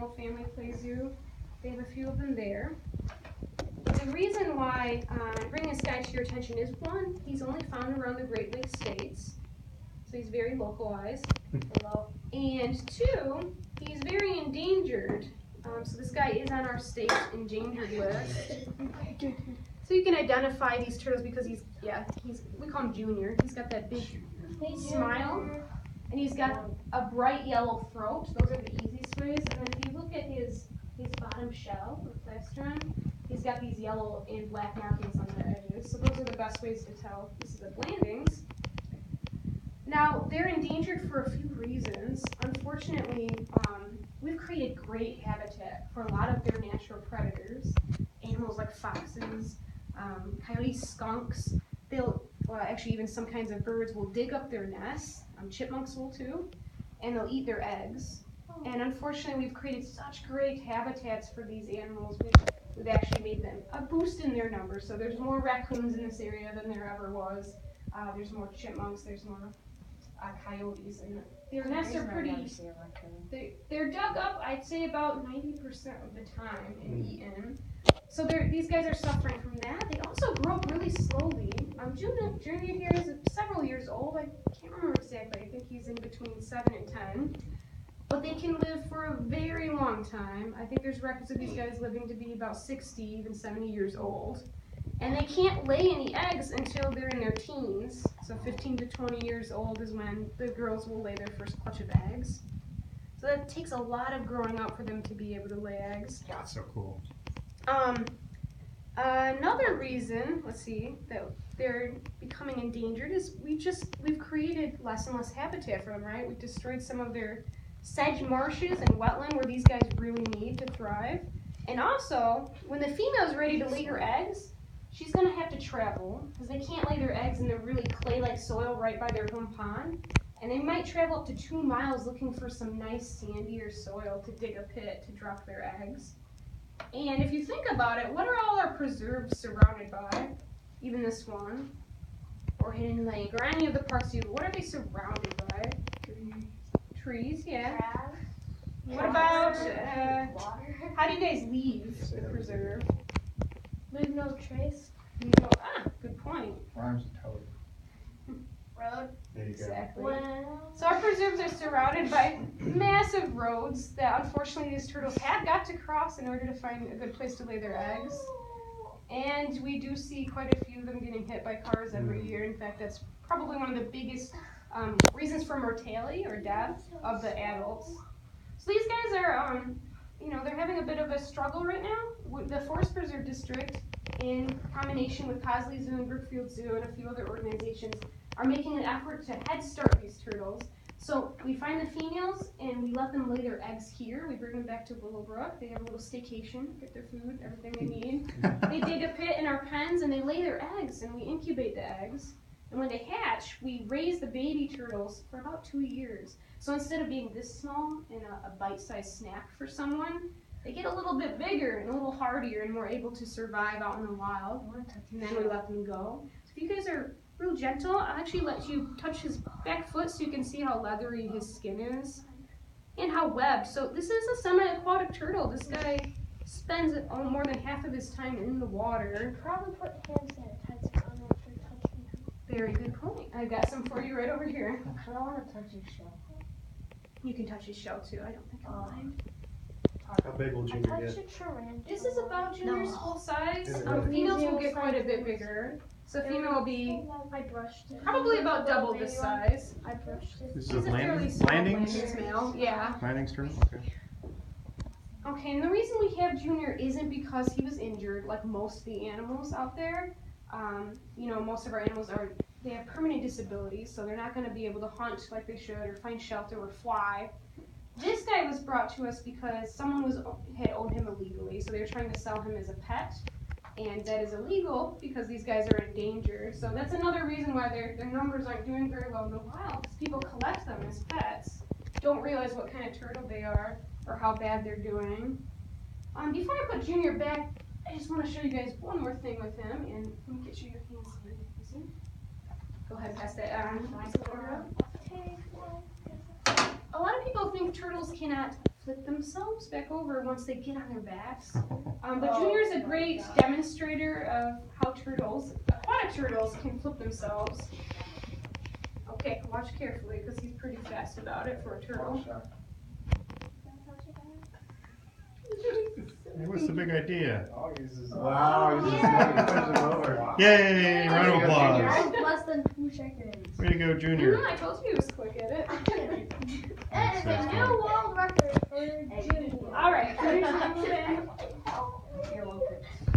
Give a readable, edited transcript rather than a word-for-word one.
Animal Family Play Zoo. They have a few of them there. The reason why I bring this guy to your attention is, one, he's only found around the Great Lakes states, so he's very localized. And two, he's very endangered. So this guy is on our state endangered list. So you can identify these turtles because we call him Junior. He's got that big smile, and he's got a bright yellow throat. Those are the easiest ways. And then if you look at his bottom shell, or plastron, he's got these yellow and black markings on the edges. So those are the best ways to tell this is a Blandings. Now, they're endangered for a few reasons. Unfortunately, we've created great habitat for a lot of their natural predators. Animals like foxes, coyotes, skunks. Actually, even some kinds of birds will dig up their nests. Chipmunks will too, and they'll eat their eggs. And unfortunately, we've created such great habitats for these animals. We've actually made them a boost in their numbers. So there's more raccoons in this area than there ever was. There's more chipmunks. There's more coyotes, and their nests are pretty. They're dug up, I'd say, about 90% of the time and eaten. So these guys are suffering from that. They also grow up really slowly. Junior here is several years old. I can't remember exactly. I think he's in between 7 and 10. But they can live for a very long time. I think there's records of these guys living to be about 60, even 70 years old. And they can't lay any eggs until they're in their teens. So 15 to 20 years old is when the girls will lay their first clutch of eggs. So that takes a lot of growing up for them to be able to lay eggs. That's so cool. Another reason, that they're becoming endangered is we've created less and less habitat for them, right? We've destroyed some of their sedge marshes and wetland where these guys really need to thrive. And also, when the female's ready to lay her eggs, she's going to have to travel because they can't lay their eggs in the really clay-like soil right by their home pond. And they might travel up to 2 miles looking for some nice sandier soil to dig a pit to drop their eggs. And if you think about it, what are all our preserves surrounded by? Even this one, or Hidden Lake, or any of the parks what are they surrounded by? Trees, yeah. Grass. What about, how do you guys leave the preserve? Leave no trace. Good point. Rhymes with toad. Road. There you go. Exactly. Well. So our preserves are surrounded by massive roads that unfortunately these turtles have got to cross in order to find a good place to lay their eggs. And we do see quite a few of them getting hit by cars every year. In fact, that's probably one of the biggest reasons for mortality or death of the adults. So these guys are, they're having a bit of a struggle right now. The Forest Preserve District, in combination with Cosley Zoo and Brookfield Zoo and a few other organizations, are making an effort to head start these turtles. So we find the females and we let them lay their eggs here. We bring them back to Willowbrook. They have a little staycation, get their food, everything they need. They dig a pit in our pens and they lay their eggs and we incubate the eggs. And when they hatch, we raise the baby turtles for about 2 years. So instead of being this small and a bite-sized snack for someone, they get a little bit bigger and a little hardier and more able to survive out in the wild. And then we let them go. So if you guys are real gentle, I'll actually let you touch his back foot so you can see how leathery his skin is and how webbed. So this is a semi-aquatic turtle. This guy spends more than half of his time in the water. Probably put hand sanitizer on after touching him. Very good point. I got some for you right over here. I don't want to touch his shell. You can touch his shell too. I don't think I'll mind. How big will Junior get? This is about Junior's full size. Is it really? Females will get quite a bit bigger. So female will be I brushed it. probably about double this size. I brushed it. This is He's a a fairly small Blandings? Blandings male. Yeah. Blandings turtle? Okay. Okay, and the reason we have Junior isn't because he was injured like most of the animals out there. Most of our animals they have permanent disabilities, so they're not going to be able to hunt like they should or find shelter or fly. This guy was brought to us because someone had owned him illegally, so they were trying to sell him as a pet, and that is illegal because these guys are endangered. So that's another reason why their numbers aren't doing very well in the wild, because people collect them as pets, don't realize what kind of turtle they are or how bad they're doing. Before I put Junior back, I just want to show you guys one more thing with him, and let me get you your hands here. Go ahead and pass that on. A lot of people think turtles cannot flip themselves back over once they get on their backs. But Junior's a great demonstrator of how aquatic turtles can flip themselves. Okay, watch carefully because he's pretty fast about it for a turtle. Hey, what's the big idea? Wow, he's just pushing over. Yay! Round of applause. That was less than 2 seconds. Way to go, Junior. I told you he was quick at it. That's And if cool. you